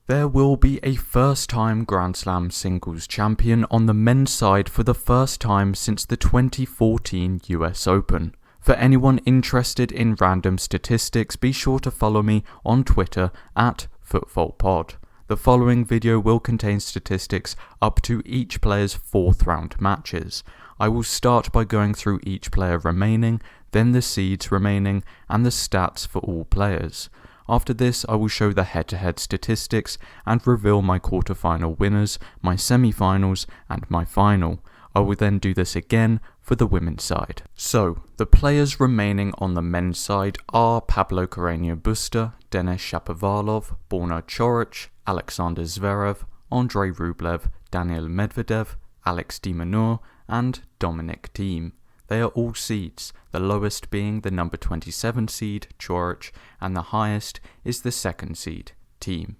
There will be a first-time Grand Slam singles champion on the men's side for the first time since the 2014 US Open. For anyone interested in random statistics, be sure to follow me on Twitter at FootballPod. The following video will contain statistics up to each player's 4th round matches. I will start by going through each player remaining, then the seeds remaining, and the stats for all players. After this, I will show the head-to-head statistics and reveal my quarterfinal winners, my semi-finals, and my final. I will then do this again for the women's side. So, the players remaining on the men's side are Pablo Carreño Busta, Denis Shapovalov, Borna Coric, Alexander Zverev, Andrei Rublev, Daniil Medvedev, Alex de Minaur, and Dominic Thiem. They are all seeds, the lowest being the number 27 seed, Coric, and the highest is the 2nd seed, Thiem.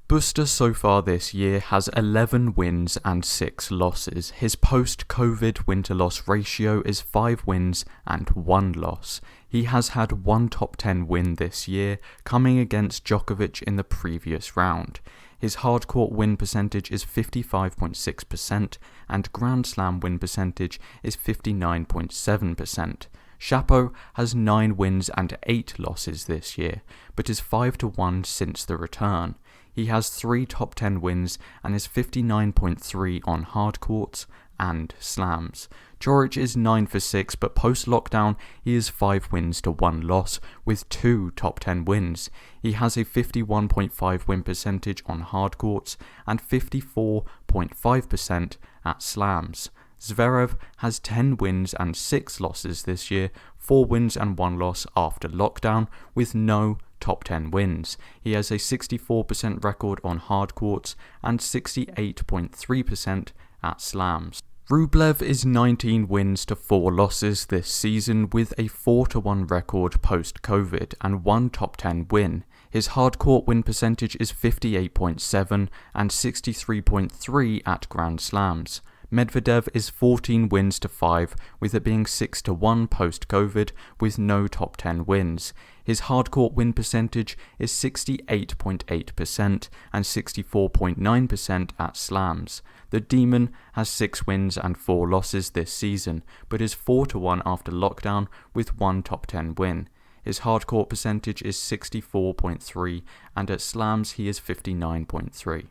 Busta so far this year has 11 wins and 6 losses. His post-COVID win-to-loss ratio is 5 wins and 1 loss. He has had one top 10 win this year, coming against Djokovic in the previous round. His hardcourt win percentage is 55.6% and Grand Slam win percentage is 59.7%. Shapo has 9 wins and 8 losses this year, but is 5-1 since the return. He has 3 top 10 wins and is 59.3 on hardcourts and slams. Coric is 9 for 6, but post-lockdown he is 5 wins to 1 loss with 2 top 10 wins. He has a 51.5 win percentage on hardcourts and 54.5% at slams. Zverev has 10 wins and 6 losses this year, 4 wins and 1 loss after lockdown with no top 10 wins. He has a 64% record on hardcourts and 68.3% at slams. Rublev is 19 wins to 4 losses this season with a 4-1 record post-COVID and 1 top 10 win. His hardcourt win percentage is 58.7 and 63.3 at Grand Slams. Medvedev is 14 wins to 5, with it being 6-1 post-COVID with no top 10 wins. His hardcourt win percentage is 68.8% and 64.9% at slams. The Demon has 6 wins and 4 losses this season, but is 4-1 after lockdown with 1 top 10 win. His hardcourt percentage is 64.3 and at slams he is 59.3.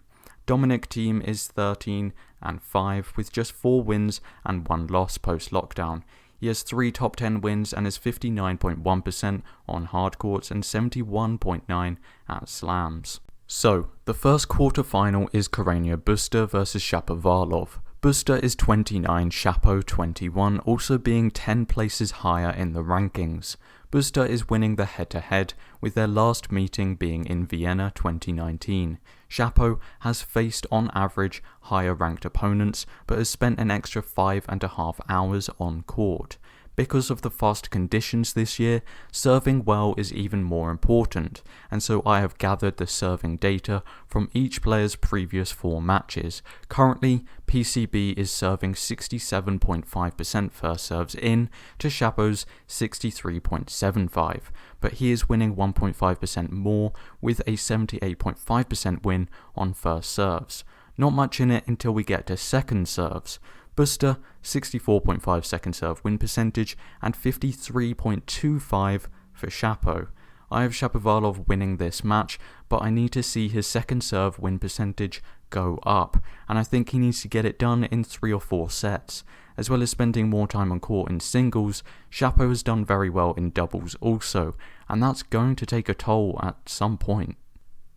Dominic Thiem is 13 and 5 with just 4 wins and 1 loss post-lockdown. He has 3 top 10 wins and is 59.1% on hardcourts and 71.9% at slams. So, the first quarter-final is Carreño Busta versus Shapovalov. Busta is 29, Shapo 21, also being 10 places higher in the rankings. Busta is winning the head-to-head, with their last meeting being in Vienna 2019. Shapo has faced on average higher ranked opponents, but has spent an extra 5.5 hours on court. Because of the fast conditions this year, serving well is even more important, and so I have gathered the serving data from each player's previous 4 matches. Currently, PCB is serving 67.5% first serves in to Shapo's 63.75%, but he is winning 1.5% more with a 78.5% win on first serves. Not much in it until we get to second serves. Busta, 64.5 second serve win percentage and 53.25 for Shapo. I have Shapovalov winning this match, but I need to see his second serve win percentage go up, and I think he needs to get it done in 3 or 4 sets. As well as spending more time on court in singles, Shapo has done very well in doubles also, and that's going to take a toll at some point.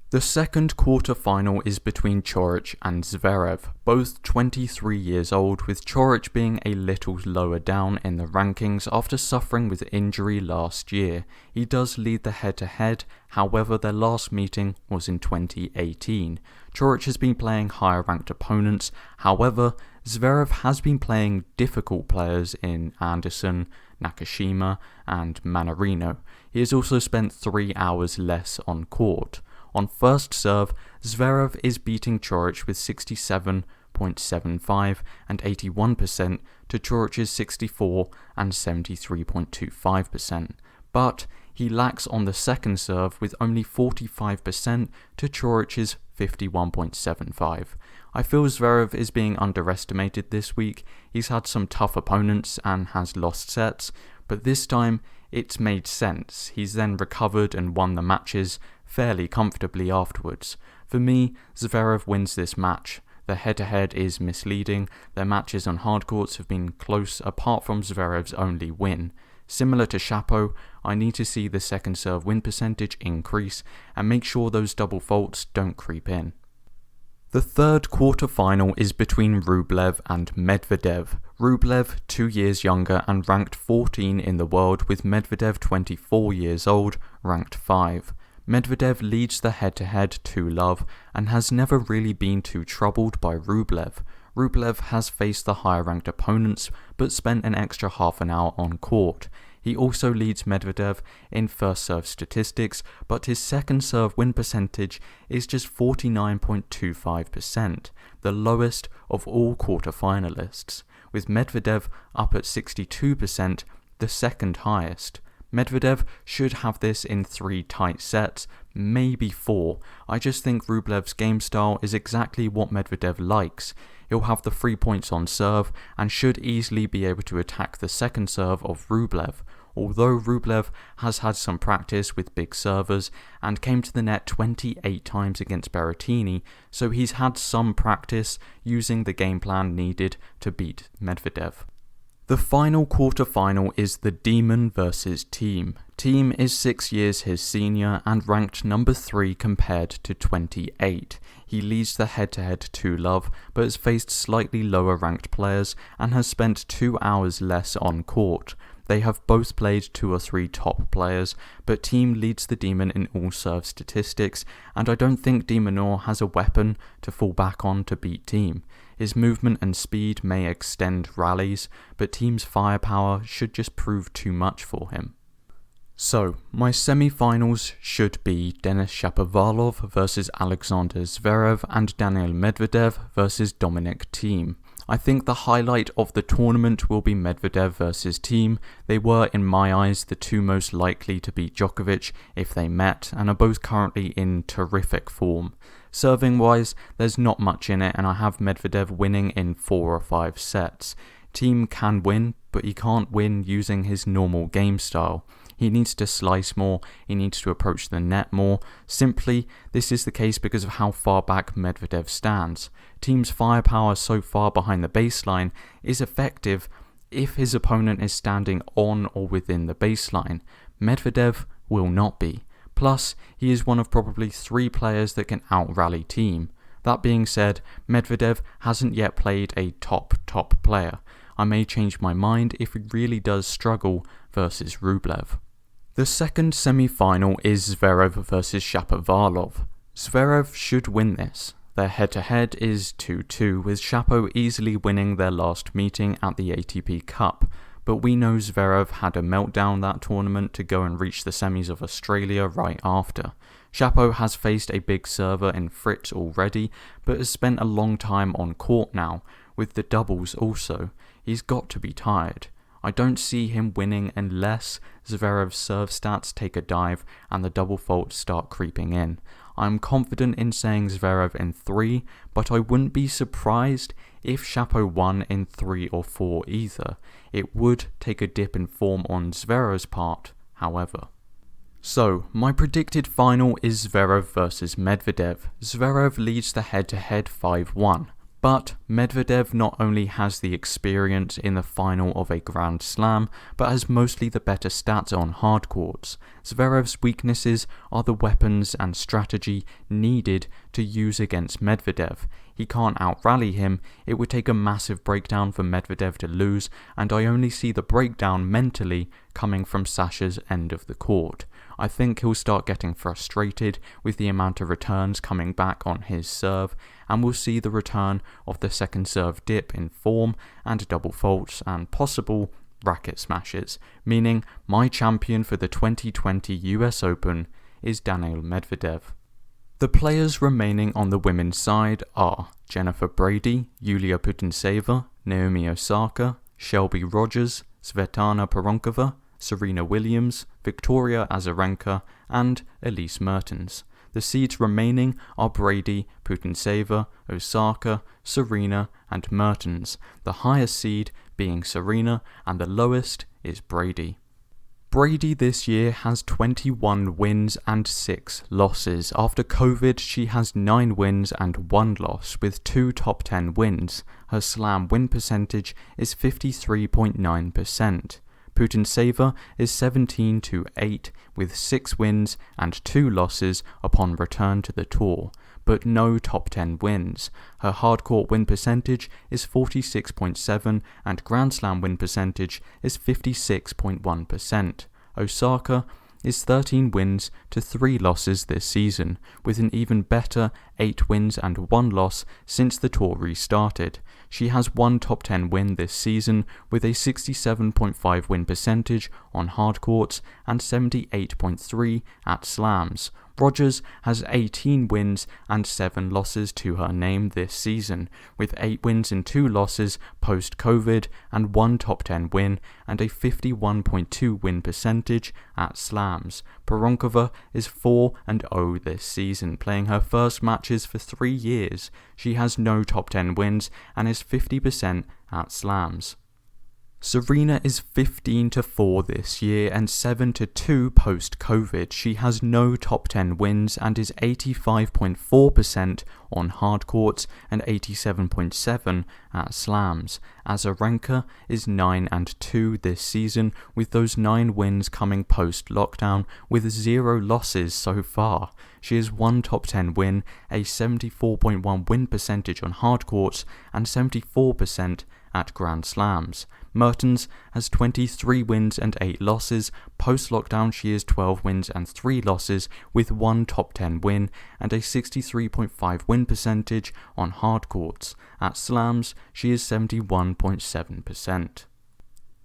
The second quarter-final is between Coric and Zverev, both 23 years old, with Coric being a little lower down in the rankings after suffering with injury last year. He does lead the head-to-head, however their last meeting was in 2018. Coric has been playing higher-ranked opponents, however Zverev has been playing difficult players in Anderson, Nakashima and Mannarino. He has also spent 3 hours less on court. On first serve, Zverev is beating Coric with 67.75 and 81% to Coric's 64 and 73.25%, but He lacks on the second serve with only 45% to Čorić's 51.75. I feel Zverev is being underestimated this week. He's had some tough opponents and has lost sets, but this time it's made sense. He's then recovered and won the matches fairly comfortably afterwards. For me, Zverev wins this match. The head-to-head is misleading. Their matches on hard courts have been close apart from Zverev's only win. Similar to Shapo, I need to see the second serve win percentage increase and make sure those double faults don't creep in. The third quarter-final is between Rublev and Medvedev. Rublev, 2 years younger and ranked 14 in the world, with Medvedev 24 years old, ranked 5. Medvedev leads the head-to-head 2-love and has never really been too troubled by Rublev. Rublev has faced the higher-ranked opponents but spent an extra half an hour on court. He also leads Medvedev in first serve statistics, but his second serve win percentage is just 49.25%, the lowest of all quarter-finalists, with Medvedev up at 62%, the second highest. Medvedev should have this in 3 tight sets, maybe 4. I just think Rublev's game style is exactly what Medvedev likes. He'll have the 3 points on serve and should easily be able to attack the second serve of Rublev. Although Rublev has had some practice with big servers and came to the net 28 times against Berrettini, so he's had some practice using the game plan needed to beat Medvedev. The final quarter-final is the Demon versus Thiem. Thiem is 6 years his senior and ranked number 3 compared to 28. He leads the head-to-head 2-love, but has faced slightly lower ranked players and has spent 2 hours less on court. They have both played 2 or 3 top players, but Thiem leads the Demon in all serve statistics, and I don't think de Minaur has a weapon to fall back on to beat Thiem. His movement and speed may extend rallies, but Thiem's firepower should just prove too much for him. So, my semi-finals should be Denis Shapovalov versus Alexander Zverev and Daniil Medvedev versus Dominic Thiem. I think the highlight of the tournament will be Medvedev versus Thiem. They were, in my eyes, the 2 most likely to beat Djokovic if they met, and are both currently in terrific form. Serving-wise, there's not much in it, and I have Medvedev winning in 4 or 5 sets. Thiem can win, but he can't win using his normal game style. He needs to slice more, he needs to approach the net more. Simply, this is the case because of how far back Medvedev stands. Thiem's firepower so far behind the baseline is effective if his opponent is standing on or within the baseline. Medvedev will not be. Plus, he is one of probably 3 players that can out-rally Thiem. That being said, Medvedev hasn't yet played a top player. I may change my mind if he really does struggle versus Rublev. The second semi-final is Zverev versus Shapovalov. Zverev should win this. Their head-to-head is 2-2, with Shapo easily winning their last meeting at the ATP Cup, but we know Zverev had a meltdown that tournament to go and reach the semis of Australia right after. Shapo has faced a big server in Fritz already, but has spent a long time on court now, with the doubles also. He's got to be tired. I don't see him winning unless Zverev's serve stats take a dive and the double faults start creeping in. I'm confident in saying Zverev in 3, but I wouldn't be surprised if Shapo won in 3 or 4 either. It would take a dip in form on Zverev's part, however. So, my predicted final is Zverev versus Medvedev. Zverev leads the head-to-head 5-1. But Medvedev not only has the experience in the final of a Grand Slam, but has mostly the better stats on hard courts. Zverev's weaknesses are the weapons and strategy needed to use against Medvedev. He can't out-rally him, it would take a massive breakdown for Medvedev to lose, and I only see the breakdown mentally coming from Sasha's end of the court. I think he'll start getting frustrated with the amount of returns coming back on his serve, and we'll see the return of the second serve dip in form and double faults and possible racket smashes, meaning my champion for the 2020 US Open is Daniil Medvedev. The players remaining on the women's side are Jennifer Brady, Yulia Putintseva, Naomi Osaka, Shelby Rogers, Svetlana Peronkova, Serena Williams, Victoria Azarenka, and Elise Mertens. The seeds remaining are Brady, Putintseva, Osaka, Serena, and Mertens, the highest seed being Serena, and the lowest is Brady. Brady this year has 21 wins and 6 losses. After COVID, she has 9 wins and 1 loss, with 2 top 10 wins. Her slam win percentage is 53.9%. Putintseva is 17-8 with 6 wins and 2 losses upon return to the tour, but no top 10 wins. Her hardcourt win percentage is 46.7 and Grand Slam win percentage is 56.1%. Osaka is 13 wins to 3 losses this season, with an even better 8 wins and 1 loss since the tour restarted. She has 1 top 10 win this season with a 67.5 win percentage on hard courts and 78.3 at slams. Rogers has 18 wins and 7 losses to her name this season, with 8 wins and 2 losses post-COVID and 1 top 10 win and a 51.2 win percentage at slams. Pironkova is 4-0 this season, playing her first matches for 3 years. She has no top 10 wins and is 50% at slams. Serena is 15-4 this year and 7-2 post-COVID. She has no top 10 wins and is 85.4% on hard courts and 87.7% at slams. Azarenka is 9-2 this season, with those 9 wins coming post-lockdown with 0 losses so far. She has 1 top 10 win, a 74.1 win percentage on hard courts and 74% at Grand Slams. Mertens has 23 wins and 8 losses. Post-lockdown, she is 12 wins and 3 losses with 1 top 10 win and a 63.5 win percentage on hard courts. At slams, she is 71.7%.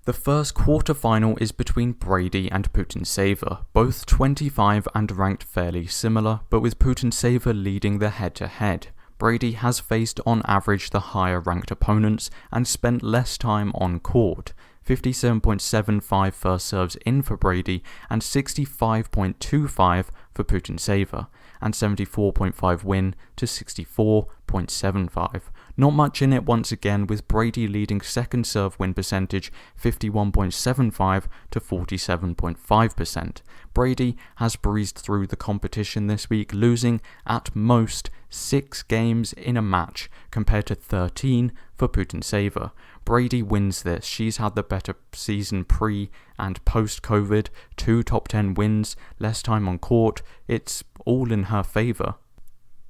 The first quarter-final is between Brady and Putintseva, both 25 and ranked fairly similar, but with Putintseva leading the head-to-head. Brady has faced on average the higher ranked opponents and spent less time on court. 57.75 first serves in for Brady and 65.25 for Putintseva, and 74.5 win to 64.75. Not much in it once again, with Brady leading second serve win percentage 51.75 to 47.5%. Brady has breezed through the competition this week, losing at most 6 games in a match compared to 13 for Putintseva. Brady wins this. She's had the better season pre and post-COVID, 2 top 10 wins, less time on court. It's all in her favour.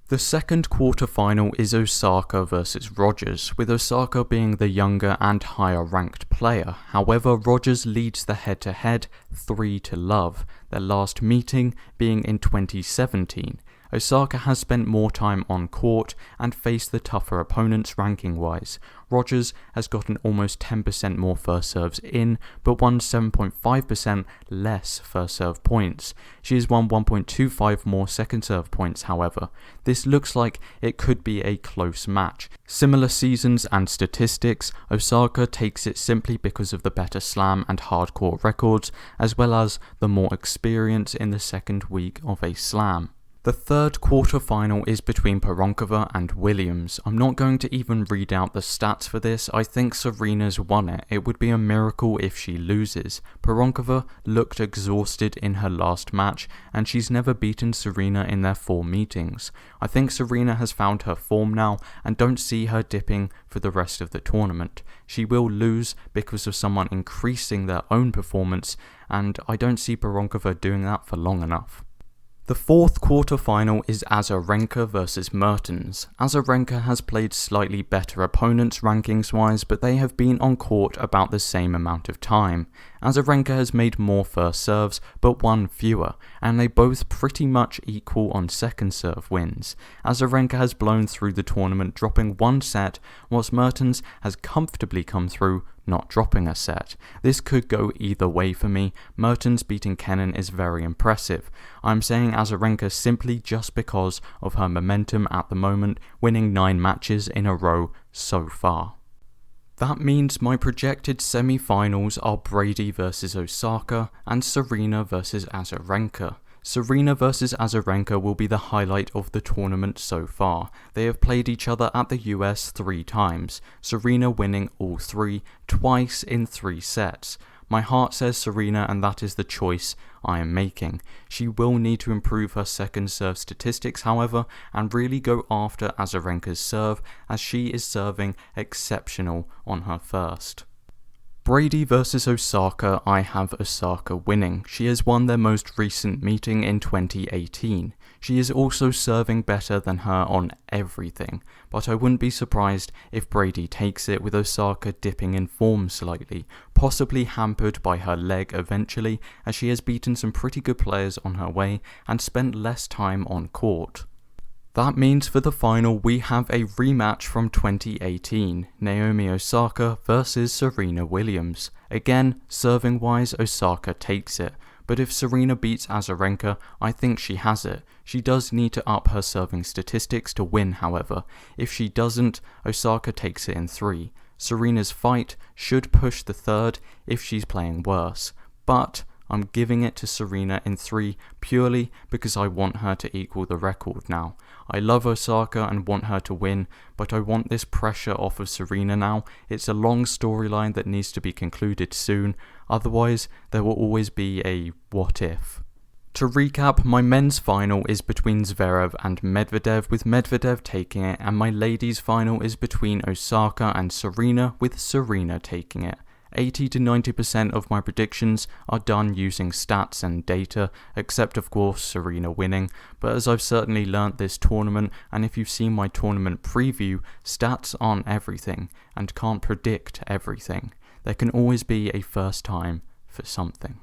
The second quarter-final is Osaka versus Rogers, with Osaka being the younger and higher-ranked player. However, Rogers leads the head-to-head 3-0, their last meeting being in 2017. Osaka has spent more time on court and faced the tougher opponents ranking-wise. Rogers has gotten almost 10% more first serves in, but won 7.5% less first serve points. She has won 1.25 more second serve points, however. This looks like it could be a close match. Similar seasons and statistics, Osaka takes it simply because of the better slam and hardcore records, as well as the more experience in the second week of a slam. The third quarter-final is between Pironkova and Williams. I'm not going to even read out the stats for this. I think Serena's won it. It would be a miracle if she loses. Pironkova looked exhausted in her last match, and she's never beaten Serena in their 4 meetings. I think Serena has found her form now, and don't see her dipping for the rest of the tournament. She will lose because of someone increasing their own performance, and I don't see Pironkova doing that for long enough. The fourth quarter-final is Azarenka versus Mertens. Azarenka has played slightly better opponents rankings-wise, but they have been on court about the same amount of time. Azarenka has made more first serves, but won fewer, and they both pretty much equal on second serve wins. Azarenka has blown through the tournament, dropping 1 set, whilst Mertens has comfortably come through, not dropping a set. This could go either way for me. Mertens beating Kenin is very impressive. I'm saying Azarenka simply just because of her momentum at the moment, winning 9 matches in a row so far. That means my projected semi-finals are Brady vs Osaka and Serena vs Azarenka. Serena vs Azarenka will be the highlight of the tournament so far. They have played each other at the US 3 times, Serena winning all 3, twice in 3 sets. My heart says Serena, and that is the choice I am making. She will need to improve her second serve statistics, however, and really go after Azarenka's serve, as she is serving exceptional on her first. Brady vs Osaka, I have Osaka winning. She has won their most recent meeting in 2018. She is also serving better than her on everything, but I wouldn't be surprised if Brady takes it, with Osaka dipping in form slightly, possibly hampered by her leg eventually, as she has beaten some pretty good players on her way and spent less time on court. That means for the final we have a rematch from 2018, Naomi Osaka versus Serena Williams. Again, serving wise, Osaka takes it, but if Serena beats Azarenka, I think she has it. She does need to up her serving statistics to win, however. If she doesn't, Osaka takes it in 3. Serena's fight should push the third if she's playing worse, but I'm giving it to Serena in 3 purely because I want her to equal the record now. I love Osaka and want her to win, but I want this pressure off of Serena now. It's a long storyline that needs to be concluded soon, otherwise there will always be a what if. To recap, my men's final is between Zverev and Medvedev, with Medvedev taking it, and my ladies' final is between Osaka and Serena, with Serena taking it. 80 to 90% of my predictions are done using stats and data, except of course Serena winning, but as I've certainly learnt this tournament, and if you've seen my tournament preview, stats aren't everything, and can't predict everything. There can always be a first time for something.